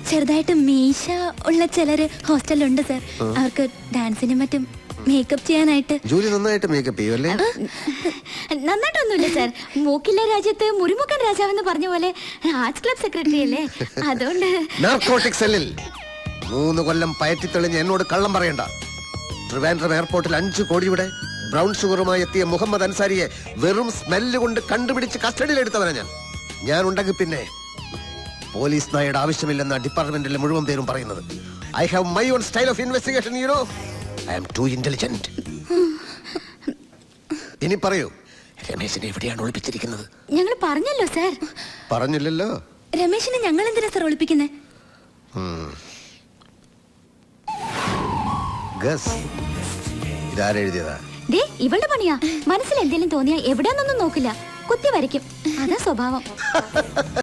ചെറുതായിട്ട് മീശ ഉള്ള ചിലര് ഹോസ്റ്റലിലുണ്ട് സർ. അവർക്ക് ഡാൻസിനും മറ്റും മേക്കപ്പ് ചെയ്യാനായിട്ട്. ജൂലി നന്നായിട്ട് മേക്കപ്പ് ചെയ്യും. നന്നായിട്ടൊന്നുമില്ല സർ. മൂക്കില്ല രാജ്യത്ത് മുറിമുക്കൻ രാജാവെന്ന് പറഞ്ഞ പോലെ ആർട്സ് ക്ലബ് സെക്രട്ടറി അല്ലേ, അതുകൊണ്ട്. നാർക്കോട്ടിക് സെല്ലിൽ 3 കൊല്ലം പയറ്റി തെളിഞ്ഞ് എന്നോട് കള്ളം പറയണ്ട. ട്രിവാൻഡ്രം എയർപോർട്ടിൽ 5 കോടിയുടെ ബ്രൗൺ ഷുഗറുമായി എത്തിയ മുഹമ്മദ് അൻസാരിയെ വെറും സ്മെല്ല് കൊണ്ട് കണ്ടുപിടിച്ച് കസ്റ്റഡിയിലെടുത്തവനാ ഞാൻ ഉണ്ടെങ്കിൽ പിന്നെ പോലീസ് നായയുടെ ആവശ്യമില്ലെന്ന ഡിപ്പാർട്ട്മെന്റിലെ മുഴുവൻ പേരും പറയുന്നത്. I have my own style of investigation, you know. I am too intelligent. ഇനി പറയൂ, രമേശിനെ എവിടെയാണ് ഒളിപ്പിച്ചിരിക്കുന്നത്? ഞങ്ങൾ പറഞ്ഞല്ലോ സർ. പറഞ്ഞില്ലല്ലോ. രമേശിനെ ഞങ്ങൾ എന്തിനാ സർ ഒളിപ്പിക്കുന്നത്? ഇതാരെഴുതിയതാ? ഇവളുടെ പണിയാ. മനസ്സിൽ എന്തെങ്കിലും തോന്നിയാ എവിടെയാന്നൊന്നും നോക്കില്ല, കുത്തി വരയ്ക്കും. അതാ സ്വഭാവം.